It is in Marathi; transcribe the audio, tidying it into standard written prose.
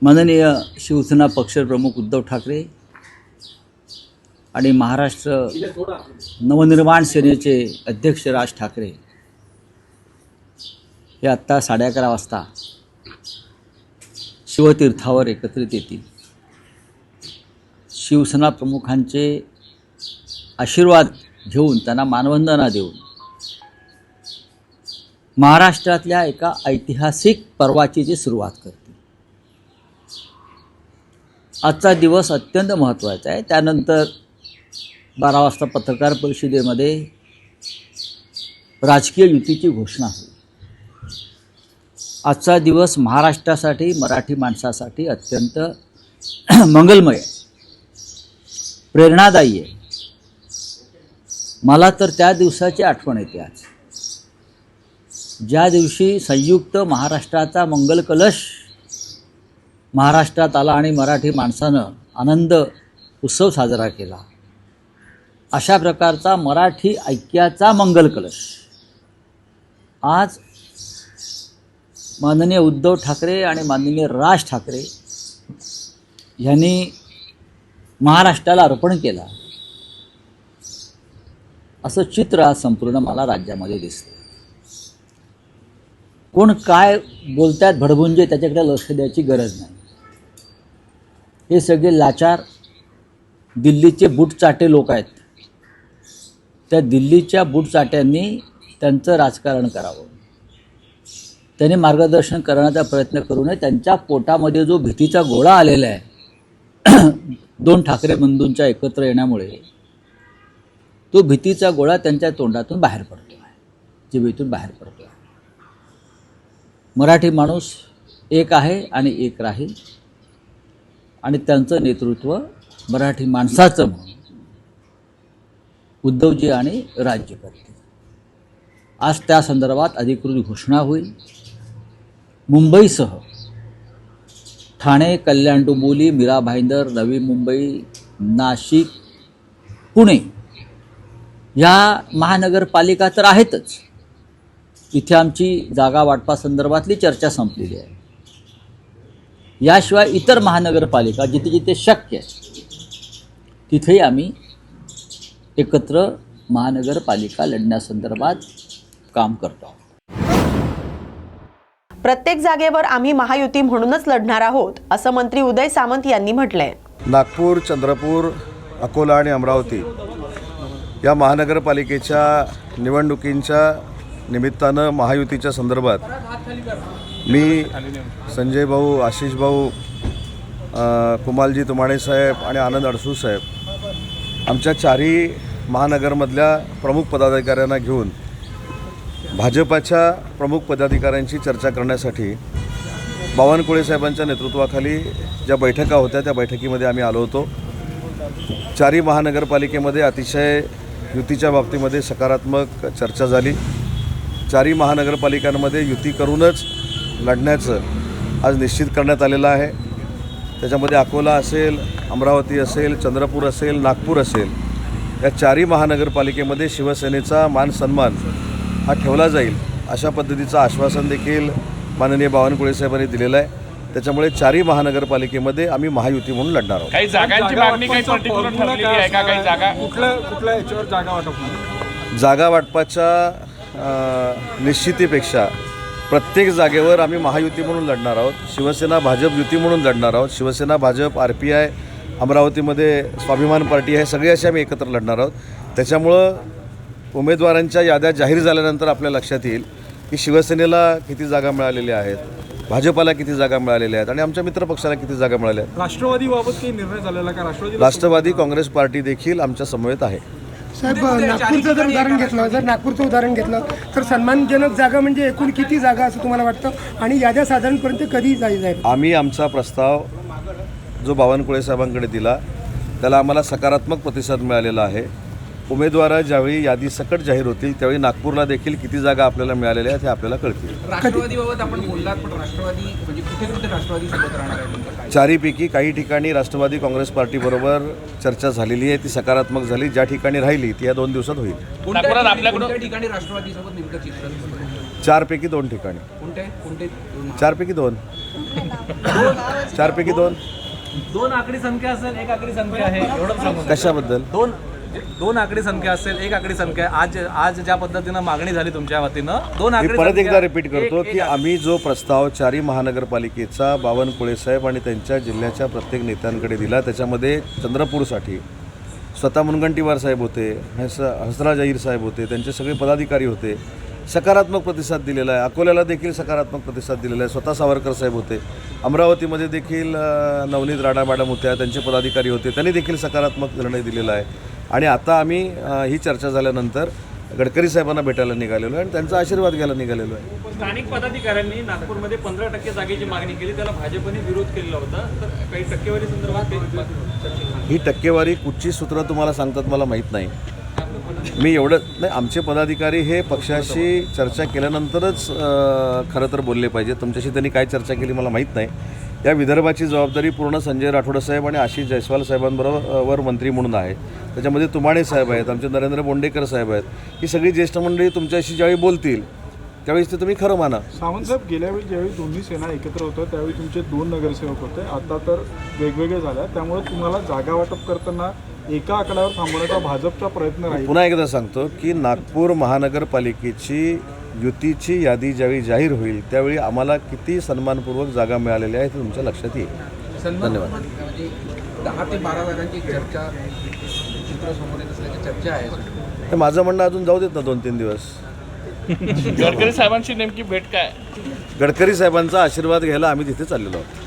माननीय शिवसेना पक्षप्रमुख उद्धव ठाकरे आणि महाराष्ट्र नवनिर्माण सेनेचे अध्यक्ष राज ठाकरे हे आत्ता 11:30 वाजता शिवतीर्थावर एकत्रित येतील। शिवसेना प्रमुखांचे आशीर्वाद घेऊन त्यांना मानवंदना देऊन महाराष्ट्रातल्या एका ऐतिहासिक पर्वाची जी सुरुवात करतील। आजचा दिवस अत्यंत महत्त्वाचा आहे। त्यानंतर 12 वाजता पत्रकार परिषदेमध्ये राजकीय युतीची घोषणा होईल। आजचा दिवस महाराष्ट्रासाठी, मराठी माणसासाठी अत्यंत मंगलमय, प्रेरणादायी आहे। मला तर त्या दिवसाची आठवण येते आज, ज्या दिवशी संयुक्त महाराष्ट्राचा मंगल कलश महाराष्ट्रात आला आणि मराठी माणसानं आनंद उत्सव साजरा केला। अशा प्रकारचा मराठी ऐक्याचा मंगल कलश आज माननीय उद्धव ठाकरे आणि माननीय राज ठाकरे यांनी महाराष्ट्राला अर्पण केला, असं चित्र आज संपूर्ण मला राज्यामध्ये दिसतं। कोण काय बोलतात भडभुंजे त्याच्याकडे लक्ष द्यायची गरज नाही। हे सगळे लाचार दिल्लीचे बूटचाटे लोक आहेत। त्या दिल्लीच्या बूटचाट्यांनी त्यांचं राजकारण करावं, त्यांनी मार्गदर्शन करण्याचा प्रयत्न करू नये। त्यांच्या पोटामध्ये जो भीतीचा गोळा आलेला आहे दोन ठाकरे बंधूंच्या एकत्र येण्यामुळे, तो भीतीचा गोळा त्यांच्या तोंडातून बाहेर पडतो आहे, जिभेतून बाहेर पडतो आहे। मराठी माणूस एक आहे आणि एक राहील, आणि त्यांचं नेतृत्व मराठी माणसाचं म्हणून उद्धवजी आणि राज्य करतील। आज त्या संदर्भात अधिकृत घोषणा होईल। मुंबईसह ठाणे, कल्याण, डोंबिवली, मीरा भाईंदर, नवी मुंबई, नाशिक, पुणे या महानगरपालिका तर आहेतच। इथे आमची जागा वाटपासंदर्भातली चर्चा संपलेली आहे। याशिवाय इतर महानगरपालिका जिथे जिथे शक्य आहे तिथेही आम्ही एकत्र महानगरपालिका लढण्यासंदर्भात काम करतो आहोत। प्रत्येक जागेवर आम्ही महायुती म्हणूनच लढणार आहोत, असं मंत्री उदय सामंत यांनी म्हटलंय। नागपूर, चंद्रपूर, अकोला आणि अमरावती या महानगरपालिकेच्या निवडणुकींच्या निमित्तानं महायुतीच्या संदर्भात मी, संजय भाऊ, आशिष भाऊ, कुमालजी तुमाणे साहेब आणि आनंद अडसूळ साहेब आमच्या चारही महानगरमधल्या प्रमुख पदाधिकाऱ्यांना घेऊन भाजपाच्या प्रमुख पदाधिकाऱ्यांची चर्चा करण्यासाठी बावनकुळे साहेबांच्या नेतृत्वाखाली ज्या बैठका होत्या त्या बैठकीमध्ये आम्ही आलो होतो। चारही महानगरपालिकेमध्ये अतिशय युतीच्या बाबतीमध्ये सकारात्मक चर्चा झाली। चारही महानगरपालिकांमध्ये युती करूनच लढण्याचं आज निश्चित करण्यात आलेलं आहे। त्याच्यामध्ये अकोला असेल, अमरावती असेल, चंद्रपूर असेल, नागपूर असेल, या चारही महानगरपालिकेमध्ये शिवसेनेचा मान सन्मान हा ठेवला जाईल अशा पद्धतीचं आश्वासन देखील माननीय बावनकुळे साहेबांनी दिलेलं आहे। त्याच्यामुळे चारही महानगरपालिकेमध्ये आम्ही महायुती म्हणून लढणार आहोत। काही जागांची मागणी काही पर्टिक्युलर ठरलेली आहे का? काही जागा कुठल्या याच्यावर जागा वाटप? जागा वाटपाच्या निश्चितीपेक्षा प्रत्येक जागेवर आम्ही महायुती म्हणून लढणार आहोत। शिवसेना भाजप युती म्हणून लढणार आहोत। शिवसेना भाजप, RPI, अमरावतीमध्ये स्वाभिमान पार्टी आहे, सगळे असे आम्ही एकत्र लढणार आहोत। त्याच्यामुळं उमेदवारांच्या याद्या जाहीर झाल्यानंतर आपल्या लक्षात येईल की शिवसेनेला किती जागा मिळालेल्या आहेत, भाजपाला किती जागा मिळालेल्या आहेत आणि आमच्या मित्रपक्षाला किती जागा मिळाल्या आहेत। राष्ट्रवादीबाबत काही निर्णय झालेला का? राष्ट्रवादी काँग्रेस पार्टी देखील आमच्या समवेत आहे। साहेब, नागपूरचं जर नागपूरचं उदाहरण घेतलं तर सन्मानजनक जागा म्हणजे एकूण किती जागा असं तुम्हाला वाटतं, आणि याद्या साधारणपर्यंत कधी जाईल? आम्ही आमचा प्रस्ताव जो बावनकुळे साहेबांकडे दिला त्याला आम्हाला सकारात्मक प्रतिसाद मिळालेला आहे। उमेदवार ज्यावेळी यादी सकट जाहीर होतील त्यावेळी नागपूरला देखील किती जागा आपल्याला मिळालेल्या आहेत हे आपल्याला कळतील। राष्ट्रवादीबाबत आपण बोललात, पण राष्ट्रवादी म्हणजे कुठे कुठे राष्ट्रवादी सोबत राहणार आहे? चारीपैकी काही ठिकाणी राष्ट्रवादी काँग्रेस पार्टीबरोबर चर्चा झालेली आहे, ती सकारात्मक झाली। ज्या ठिकाणी राहिली ती या 2 दिवसात होईल। कोणत्या ठिकाणी राष्ट्रवादी सोबत नेमकं चित्र? 4 पैकी 2 ठिकाणी। कोणते? 4 पैकी 2। चारपैकी दोन दोन आकडी संख्या असेल, एक आकडी संख्या आहे, एवढं सांगू. कशाबद्दल? दोन आकडी संख्या असेल, एक आकडी संख्या आहे. आज ज्या पद्धतीनं मागणी झाली तुमच्या वतीनं, दोन मी आकडी परत संख्या- एकदा रिपीट करतो एक- की आम्ही जो प्रस्ताव चारही महानगरपालिकेचा बावनकुळे साहेब आणि त्यांच्या जिल्ह्याच्या प्रत्येक नेत्यांकडे दिला, त्याच्यामध्ये चंद्रपूरसाठी स्वतः मुनगंटीवार साहेब होते, हसराज अहिर साहेब होते, त्यांचे सगळे पदाधिकारी होते, सकारात्मक प्रतिसाद दिलेला आहे. अकोल्याला देखील सकारात्मक प्रतिसाद दिलेला आहे, स्वतः सावरकर साहेब होते. अमरावतीमध्ये देखील नवनीत राणा मॅडम होत्या, त्यांचे पदाधिकारी होते, त्यांनी देखील सकारात्मक निर्णय दिलेला आहे. आणि आता आम्ही ही चर्चा झाल्यानंतर गडकरी साहेबांना भेटायला निघालेलो आहे आणि त्यांचा आशीर्वाद घ्यायला निघालेलो आहे. स्थानिक पदाधिकाऱ्यांनी नागपूरमध्ये 15% जागेची मागणी केली, त्याला भाजपने विरोध केलेला होता. तर काही टक्केवारी संदर्भात ही टक्केवारी कुठची सूत्र तुम्हाला सांगतात मला माहीत नाही. मी एवढं नाही, आमचे पदाधिकारी हे पक्षाशी चर्चा केल्यानंतरच खरं तर बोलले पाहिजे. तुमच्याशी त्यांनी काय चर्चा केली मला माहीत नाही. या विदर्भाची जबाबदारी पूर्ण संजय राठोड साहेब आणि आशिष जयस्वाल साहेबांबरोबर मंत्री म्हणून आहे. त्याच्यामध्ये तुमाणे साहेब आहेत, आमचे नरेंद्र बोंडेकर साहेब आहेत. ही सगळी ज्येष्ठ मंडळी तुमच्याशी ज्यावेळी बोलतील त्यावेळेस ते तुम्ही खरं माना. सावंत साहेब, गेल्या वेळी ज्यावेळी दोन्ही सेना एकत्र होत्या त्यावेळी तुमचे 2 नगरसेवक होते, आता तर वेगवेगळे झाल्या. त्यामुळे तुम्हाला जागा वाटप करताना एका आकड्यावर थांबवण्याचा भाजपचा प्रयत्न राहील. पुन्हा एकदा सांगतो की नागपूर महानगरपालिकेची युतीची यादी ज्यावेळी जाहीर होईल त्यावेळी आम्हाला किती सन्मानपूर्वक जागा मिळालेल्या आहेत हे तुमच्या लक्षात येईल. धन्यवाद. म्हणजे 10 ते 12 जागांची चर्चा चित्र समोर येत असल्याची चर्चा आहे. हे माझं म्हणणं अजून जाऊ देत ना 2-3 दिवस. गडकरी साहेबांची नेमकी भेट काय? गडकरी साहेबांचा आशीर्वाद घ्यायला आम्ही तिथे चाललेलो आहोत.